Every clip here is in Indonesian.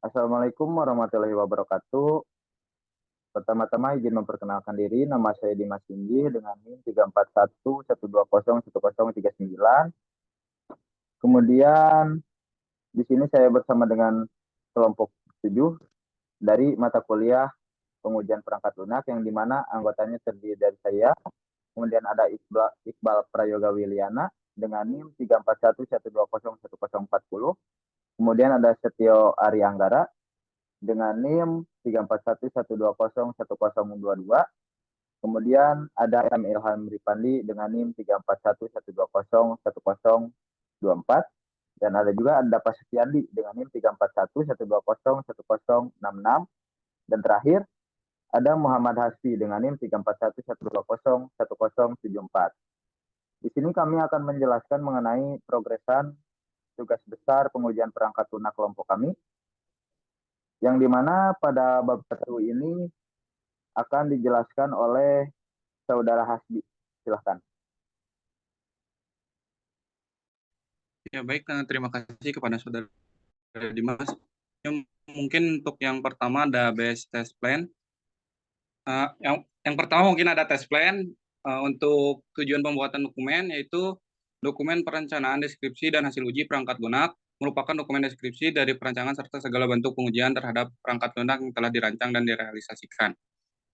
Assalamualaikum warahmatullahi wabarakatuh. Pertama-tama izin memperkenalkan diri, nama saya Dimas Tinggi dengan NIM 341 120 1039. Kemudian di sini saya bersama dengan kelompok 7 dari mata kuliah pengujian perangkat lunak yang dimana anggotanya terdiri dari saya, kemudian ada Iqbal Prayoga Wiliana dengan NIM 341 120 1040. Kemudian ada Setio Ari Anggara dengan NIM 341 120 1022. Kemudian ada M. Ilham Ripandi dengan NIM 341 120 1024. Dan ada juga Anda Setiandi dengan NIM 341 120 1066. Dan terakhir ada Muhammad Hasbi dengan NIM 341 120 1074. Di sini kami akan menjelaskan mengenai progresan tugas besar pengujian perangkat lunak kelompok kami, yang dimana pada bab 1 ini akan dijelaskan oleh Saudara Hasbi. Silahkan. Ya baik, terima kasih kepada Saudara Dimas. Mungkin untuk yang pertama ada base test plan. Yang pertama mungkin ada test plan untuk tujuan pembuatan dokumen, yaitu dokumen perencanaan deskripsi dan hasil uji perangkat lunak merupakan dokumen deskripsi dari perancangan serta segala bentuk pengujian terhadap perangkat lunak yang telah dirancang dan direalisasikan.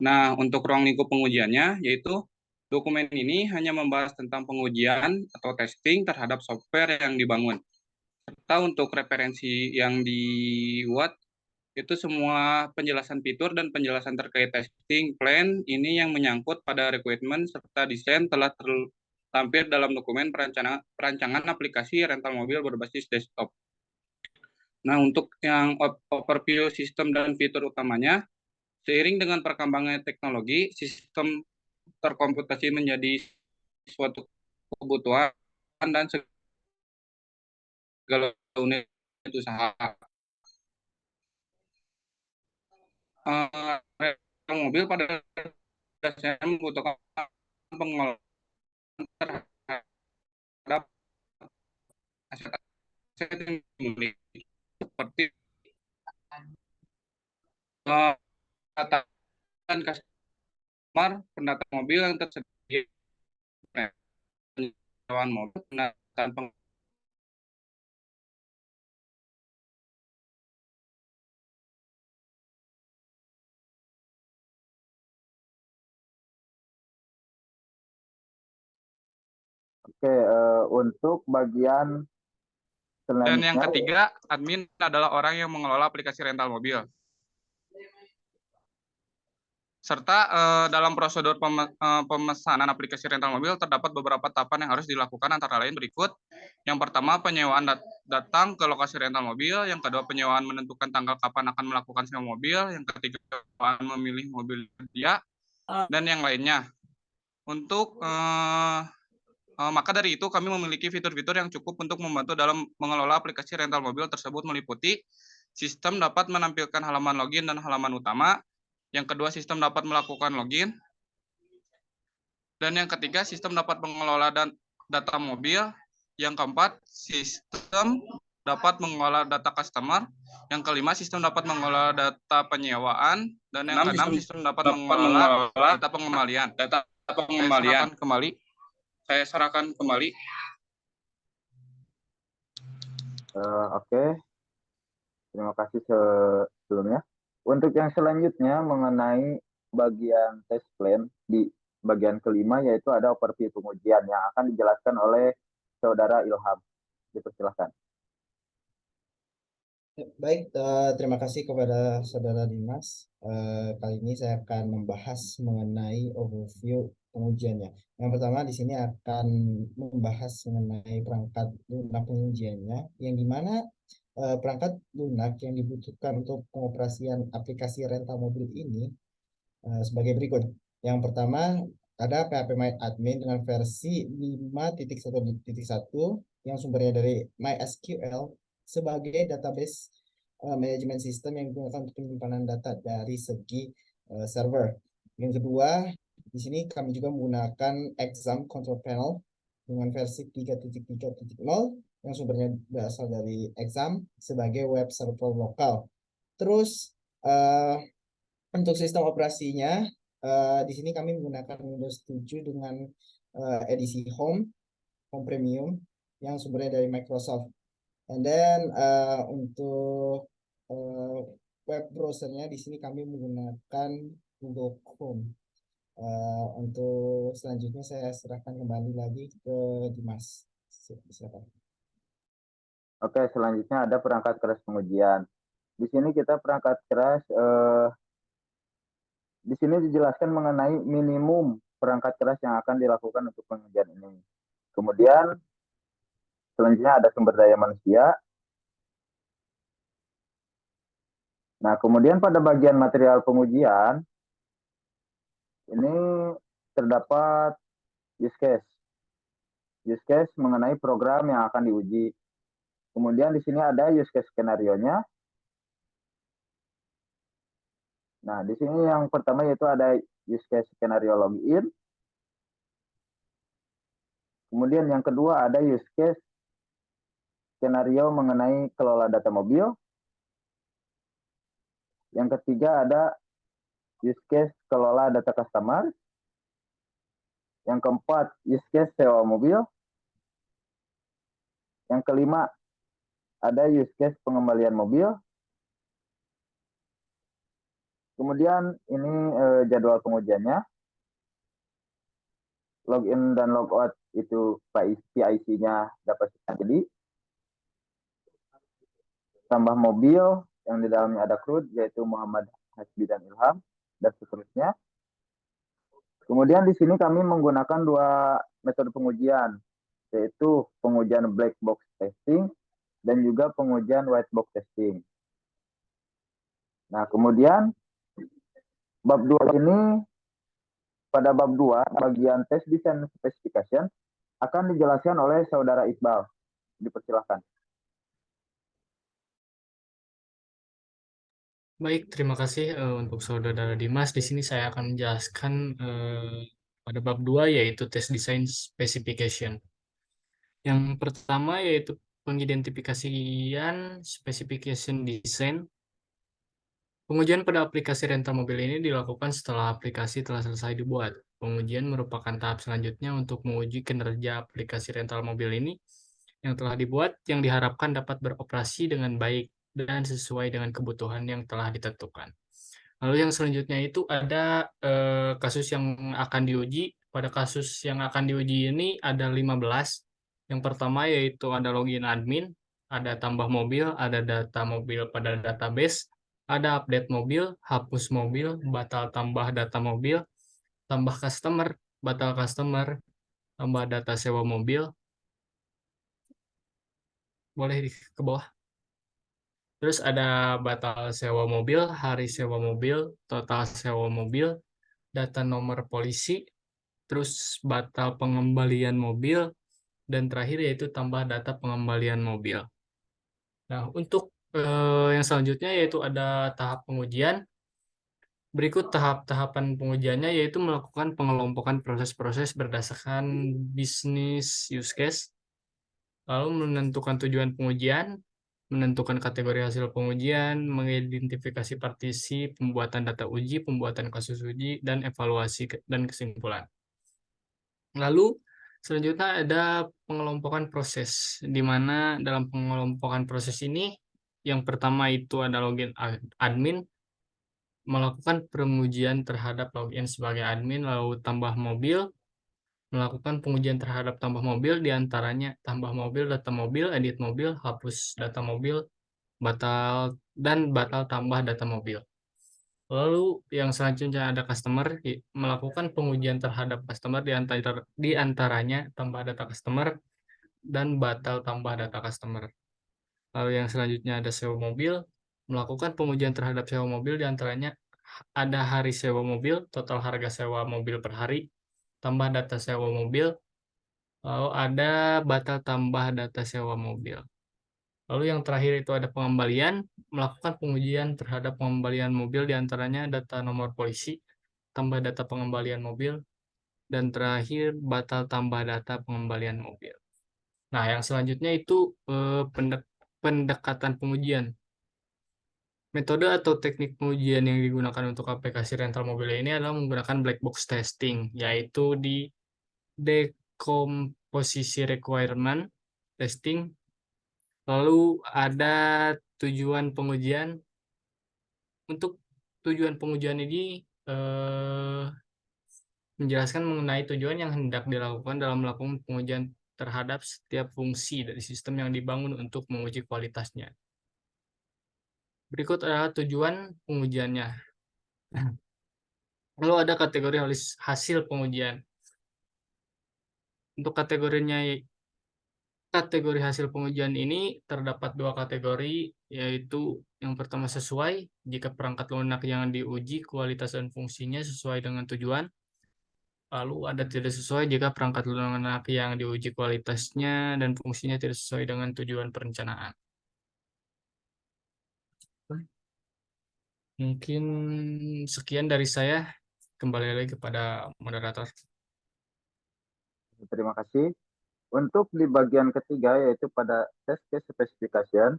Nah, untuk ruang lingkup pengujiannya, yaitu dokumen ini hanya membahas tentang pengujian atau testing terhadap software yang dibangun. Serta untuk referensi yang dibuat, itu semua penjelasan fitur dan penjelasan terkait testing plan ini yang menyangkut pada requirement serta desain telah terlampir dalam dokumen perancangan aplikasi rental mobil berbasis desktop. Nah, untuk yang overview sistem dan fitur utamanya, seiring dengan perkembangan teknologi, sistem terkomputasi menjadi suatu kebutuhan dan segala unit usaha. Mobil pada dasarnya membutuhkan pengelolaan terhadap aset-aset yang dimiliki, seperti pendataan customer, pendataan mobil yang tersedia, penyewaan mobil, pendataan Oke, untuk bagian dan yang selanjutnya, ketiga, admin adalah orang yang mengelola aplikasi rental mobil. Serta dalam prosedur pemesanan aplikasi rental mobil terdapat beberapa tahapan yang harus dilakukan, antara lain berikut. Yang pertama, penyewaan datang ke lokasi rental mobil. Yang kedua, penyewaan menentukan tanggal kapan akan melakukan sewa mobil. Yang ketiga, penyewaan memilih mobil dia, dan yang lainnya. Untuk maka dari itu kami memiliki fitur-fitur yang cukup untuk membantu dalam mengelola aplikasi rental mobil tersebut, meliputi sistem dapat menampilkan halaman login dan halaman utama. Yang kedua, sistem dapat melakukan login. Dan yang ketiga, sistem dapat mengelola data mobil. Yang keempat, sistem dapat mengelola data customer. Yang kelima, sistem dapat mengelola data penyewaan. Dan yang keenam, sistem dapat mengelola data pengembalian. Saya serahkan kembali. Oke. Terima kasih sebelumnya. Untuk yang selanjutnya mengenai bagian test plan di bagian kelima, yaitu ada overview pengujian yang akan dijelaskan oleh Saudara Ilham. Dipersilahkan. Baik, terima kasih kepada Saudara Dimas. Kali ini saya akan membahas mengenai overview pengujiannya. Yang pertama di sini akan membahas mengenai perangkat lunak pengujiannya, yang dimana perangkat lunak yang dibutuhkan untuk pengoperasian aplikasi rental mobil ini sebagai berikut. Yang pertama ada PHP MyAdmin dengan versi 5.1.1 yang sumbernya dari MySQL sebagai database manajemen sistem yang digunakan untuk penyimpanan data dari segi server. Yang kedua, di sini kami juga menggunakan Exam Control Panel dengan versi 3.3.0 yang sumbernya berasal dari Exam sebagai web server lokal. Terus untuk sistem operasinya, di sini kami menggunakan Windows 7 dengan edisi Home Premium yang sumbernya dari Microsoft. And then untuk web browsernya di sini kami menggunakan Google Chrome. Untuk selanjutnya saya serahkan kembali lagi ke Dimas. Silakan. Oke, selanjutnya ada perangkat keras pengujian. Di sini kita perangkat keras, di sini dijelaskan mengenai minimum perangkat keras yang akan dilakukan untuk pengujian ini. Kemudian selanjutnya ada sumber daya manusia. Nah, kemudian pada bagian material pengujian ini terdapat use case. Use case mengenai program yang akan diuji. Kemudian di sini ada use case skenario-nya. Nah, di sini yang pertama yaitu ada use case skenario login. Kemudian yang kedua ada use case skenario mengenai kelola data mobil. Yang ketiga ada use case kelola data customer. Yang keempat use case sewa mobil. Yang kelima ada use case pengembalian mobil. Kemudian ini jadwal pengujiannya. Login dan logout itu PIC-nya dapat jadi. Tambah mobil yang di dalamnya ada CRUD yaitu Muhammad Hasbi dan Ilham dan seterusnya. Kemudian di sini kami menggunakan dua metode pengujian yaitu pengujian black box testing dan juga pengujian white box testing. Nah, kemudian bab 2 ini pada bab 2 bagian test design specification akan dijelaskan oleh Saudara Iqbal. Dipersilakan. Baik, terima kasih untuk Saudara Dimas. Di sini saya akan menjelaskan pada bab 2 yaitu test design specification. Yang pertama yaitu pengidentifikasian specification design. Pengujian pada aplikasi rental mobil ini dilakukan setelah aplikasi telah selesai dibuat. Pengujian merupakan tahap selanjutnya untuk menguji kinerja aplikasi rental mobil ini yang telah dibuat yang diharapkan dapat beroperasi dengan baik dan sesuai dengan kebutuhan yang telah ditentukan. Lalu yang selanjutnya itu ada kasus yang akan diuji. Pada kasus yang akan diuji ini ada 15. Yang pertama yaitu ada login admin, ada tambah mobil, ada data mobil pada database, ada update mobil, hapus mobil, batal tambah data mobil, tambah customer, batal customer, tambah data sewa mobil. Boleh ke bawah. Terus ada batal sewa mobil, hari sewa mobil, total sewa mobil, data nomor polisi, terus batal pengembalian mobil, dan terakhir yaitu tambah data pengembalian mobil. Nah, untuk yang selanjutnya yaitu ada tahap pengujian. Berikut tahap-tahapan pengujiannya yaitu melakukan pengelompokan proses-proses berdasarkan bisnis use case, lalu menentukan tujuan pengujian, menentukan kategori hasil pengujian, mengidentifikasi partisi, pembuatan data uji, pembuatan kasus uji, dan evaluasi dan kesimpulan. Lalu selanjutnya ada pengelompokan proses, di mana dalam pengelompokan proses ini yang pertama itu ada login admin, melakukan pengujian terhadap login sebagai admin, lalu tambah mobil, melakukan pengujian terhadap tambah mobil, diantaranya tambah mobil, data mobil, edit mobil, hapus data mobil, batal tambah data mobil. Lalu yang selanjutnya ada customer, melakukan pengujian terhadap customer, diantaranya tambah data customer dan batal tambah data customer. Lalu yang selanjutnya ada sewa mobil, melakukan pengujian terhadap sewa mobil, diantaranya ada hari sewa mobil, total harga sewa mobil per hari, tambah data sewa mobil, lalu ada batal tambah data sewa mobil. Lalu yang terakhir itu ada pengembalian, melakukan pengujian terhadap pengembalian mobil, diantaranya data nomor polisi, tambah data pengembalian mobil, dan terakhir batal tambah data pengembalian mobil. Nah, yang selanjutnya itu pendekatan pengujian. Metode atau teknik pengujian yang digunakan untuk aplikasi rental mobil ini adalah menggunakan black box testing, yaitu di decomposition requirement testing. Lalu ada tujuan pengujian. Untuk tujuan pengujian ini menjelaskan mengenai tujuan yang hendak dilakukan dalam melakukan pengujian terhadap setiap fungsi dari sistem yang dibangun untuk menguji kualitasnya. Berikut adalah tujuan pengujiannya. Lalu ada kategori hasil pengujian. Untuk kategori hasil pengujian ini terdapat dua kategori, yaitu yang pertama sesuai, jika perangkat lunak yang diuji kualitas dan fungsinya sesuai dengan tujuan. Lalu ada tidak sesuai jika perangkat lunak yang diuji kualitasnya dan fungsinya tidak sesuai dengan tujuan perencanaan. Mungkin sekian dari saya. Kembali lagi kepada moderator. Terima kasih. Untuk di bagian ketiga, yaitu pada test case specification,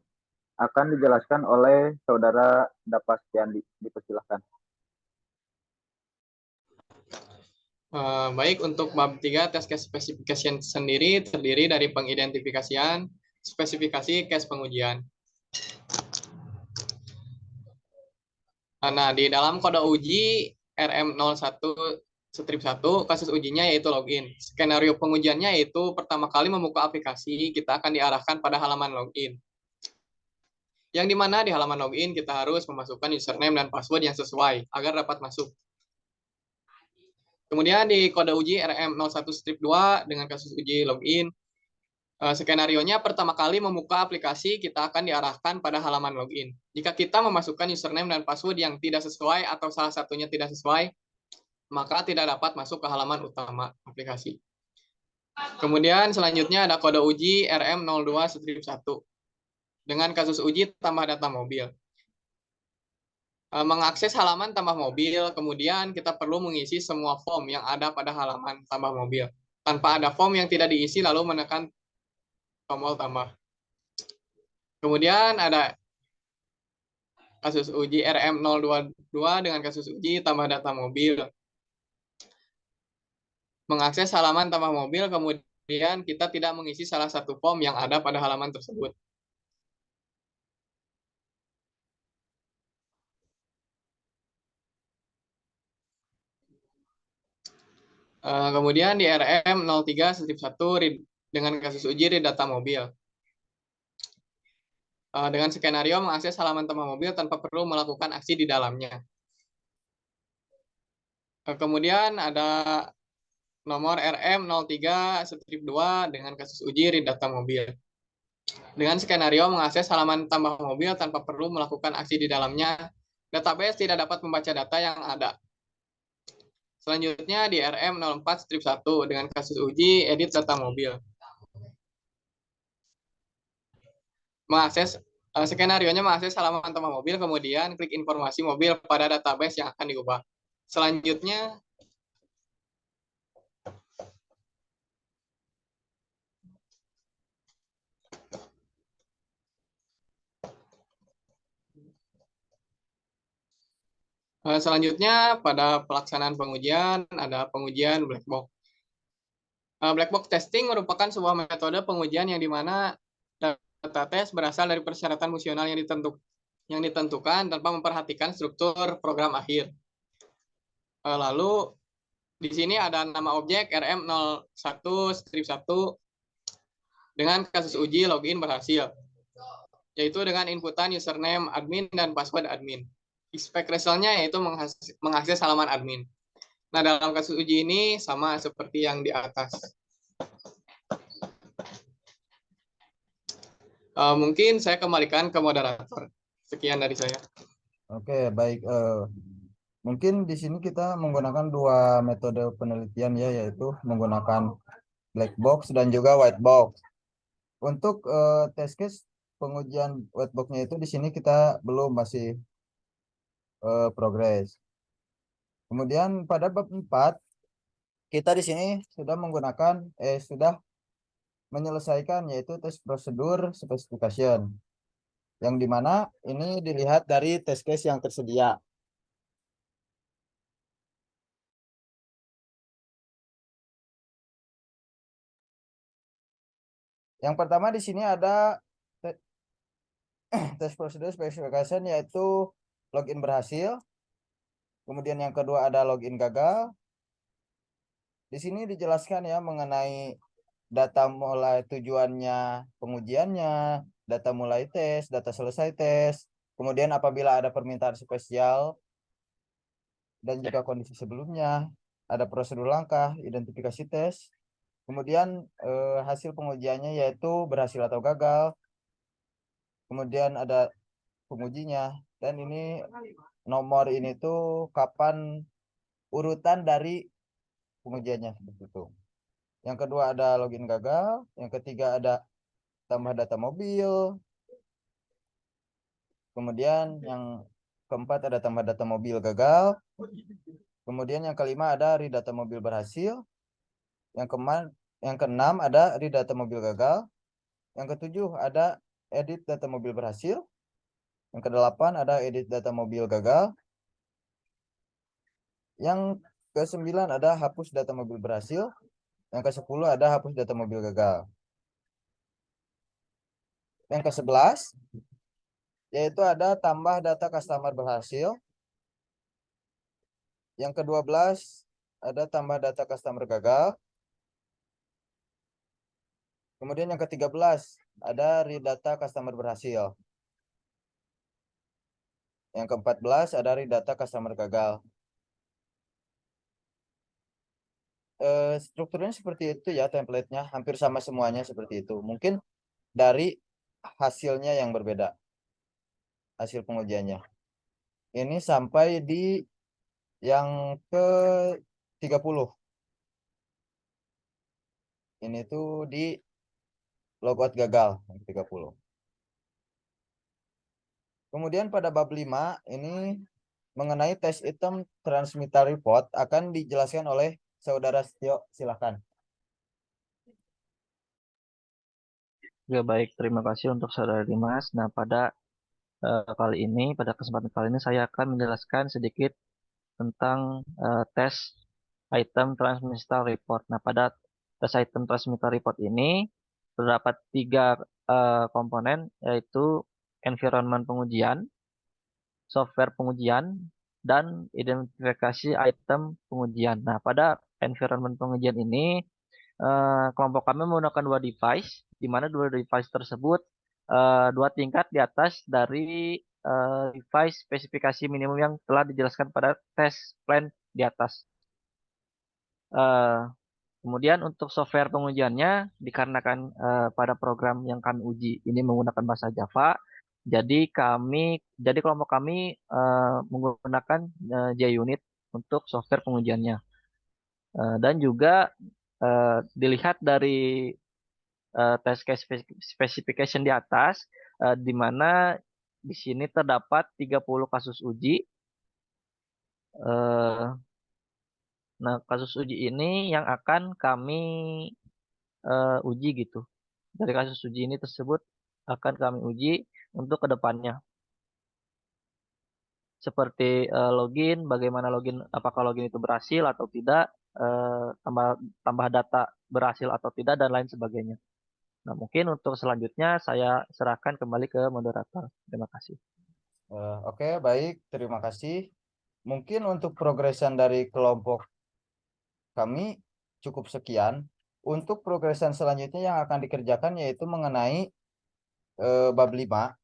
akan dijelaskan oleh Saudara Dapastian. Dipersilahkan. Baik, untuk bab 3 test case specification sendiri terdiri dari pengidentifikasian, spesifikasi case pengujian. Nah, di dalam kode uji RM01 strip 1, kasus ujinya yaitu login. Skenario pengujiannya yaitu pertama kali membuka aplikasi, kita akan diarahkan pada halaman login. Yang dimana di halaman login kita harus memasukkan username dan password yang sesuai agar dapat masuk. Kemudian di kode uji RM01 strip 2 dengan kasus uji login, skenarionya pertama kali membuka aplikasi, kita akan diarahkan pada halaman login. Jika kita memasukkan username dan password yang tidak sesuai atau salah satunya tidak sesuai, maka tidak dapat masuk ke halaman utama aplikasi. Kemudian selanjutnya ada kode uji RM02 strip 1 dengan kasus uji tambah data mobil. Mengakses halaman tambah mobil, kemudian kita perlu mengisi semua form yang ada pada halaman tambah mobil. Tanpa ada form yang tidak diisi, lalu menekan tombol tambah. Kemudian ada kasus uji RM022 dengan kasus uji tambah data mobil. Mengakses halaman tambah mobil, kemudian kita tidak mengisi salah satu form yang ada pada halaman tersebut. Kemudian di RM03 strip 1 dengan kasus uji read data mobil. Dengan skenario mengakses halaman tambah mobil tanpa perlu melakukan aksi di dalamnya. Kemudian ada nomor RM03 strip 2 dengan kasus uji read data mobil. Dengan skenario mengakses halaman tambah mobil tanpa perlu melakukan aksi di dalamnya, database tidak dapat membaca data yang ada. Selanjutnya di RM04 strip 1 dengan kasus uji edit data mobil. Skenarionya mengakses halaman tambah mobil, kemudian klik informasi mobil pada database yang akan diubah. Selanjutnya pada pelaksanaan pengujian ada pengujian black box. Black box testing merupakan sebuah metode pengujian yang dimana data tes berasal dari persyaratan fungsional yang ditentukan tanpa memperhatikan struktur program akhir. Lalu di sini ada nama objek RM01 strip 1 dengan kasus uji login berhasil, yaitu dengan inputan username admin dan password admin. Expect result-nya yaitu mengakses halaman admin. Nah, dalam kasus uji ini sama seperti yang di atas. Mungkin saya kembalikan ke moderator. Sekian dari saya. Oke, baik. Mungkin di sini kita menggunakan dua metode penelitian ya, yaitu menggunakan black box dan juga white box. Untuk test case pengujian white box-nya itu di sini kita masih progres. Kemudian pada bab 4 kita di sini sudah sudah menyelesaikan yaitu tes prosedur specification. Yang dimana ini dilihat dari test case yang tersedia. Yang pertama di sini ada test procedure specification, yaitu login berhasil. Kemudian yang kedua ada login gagal. Di sini dijelaskan ya mengenai data mulai tujuannya pengujiannya, data mulai tes, data selesai tes. Kemudian apabila ada permintaan spesial dan juga kondisi sebelumnya, ada prosedur langkah, identifikasi tes. Kemudian hasil pengujiannya yaitu berhasil atau gagal. Kemudian ada pengujinya, dan ini nomor ini tuh kapan urutan dari pengujiannya seperti itu. Yang kedua ada login gagal, yang ketiga ada tambah data mobil. Kemudian yang keempat ada tambah data mobil gagal. Kemudian yang kelima ada read data mobil berhasil. Yang keenam ada read data mobil gagal. Yang ketujuh ada edit data mobil berhasil. Yang kedelapan ada edit data mobil gagal. Yang ke-9 ada hapus data mobil berhasil. Yang ke-10 ada hapus data mobil gagal. Yang ke-11 yaitu ada tambah data customer berhasil. Yang ke-12 ada tambah data customer gagal. Kemudian yang ke-13 ada read data customer berhasil. Yang ke-14 ada read data customer gagal. Strukturnya seperti itu ya, template-nya hampir sama semuanya seperti itu. Mungkin dari hasilnya yang berbeda, hasil pengujiannya. Ini sampai di yang ke-30. Ini tuh di logout gagal yang ke-30. Kemudian pada bab 5 ini mengenai test item transmitter report akan dijelaskan oleh Saudara Setio, silakan. Ya baik, terima kasih untuk Saudara Dimas. Nah, pada kesempatan kali ini saya akan menjelaskan sedikit tentang tes item transmitter report. Nah, pada tes item transmitter report ini terdapat 3 komponen, yaitu environment pengujian, software pengujian, dan identifikasi item pengujian. Nah, pada environment pengujian ini kelompok kami menggunakan 2 device, di mana 2 device tersebut 2 tingkat di atas dari device spesifikasi minimum yang telah dijelaskan pada test plan di atas. Kemudian untuk software pengujiannya, dikarenakan pada program yang kami uji ini menggunakan bahasa Java, jadi kelompok kami menggunakan JUnit untuk software pengujiannya. Dan juga dilihat dari test case specification di atas, di mana di sini terdapat 30 kasus uji. Nah, kasus uji ini yang akan kami uji gitu. Dari kasus uji ini tersebut akan kami uji untuk kedepannya. Seperti login, bagaimana login, apakah login itu berhasil atau tidak, tambah data berhasil atau tidak, dan lain sebagainya. Nah, mungkin untuk selanjutnya saya serahkan kembali ke moderator. Terima kasih. Oke, baik. Terima kasih. Mungkin untuk progresan dari kelompok kami cukup sekian. Untuk progresan selanjutnya yang akan dikerjakan yaitu mengenai bab 5.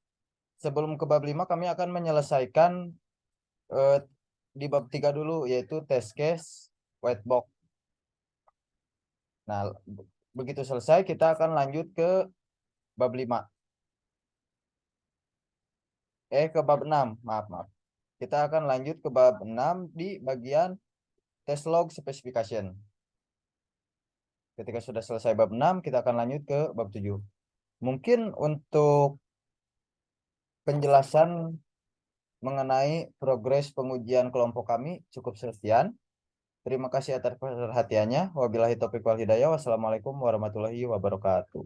Sebelum ke bab 5 kami akan menyelesaikan di bab 3 dulu, yaitu test case white box. Nah, begitu selesai kita akan lanjut ke bab 5. Ke bab 6, maaf. Kita akan lanjut ke bab 6 di bagian test log specification. Ketika sudah selesai bab 6, kita akan lanjut ke bab 7. Mungkin untuk penjelasan mengenai progres pengujian kelompok kami cukup sekian. Terima kasih atas perhatiannya. Wabillahi taufiq wal hidayah. Wassalamualaikum warahmatullahi wabarakatuh.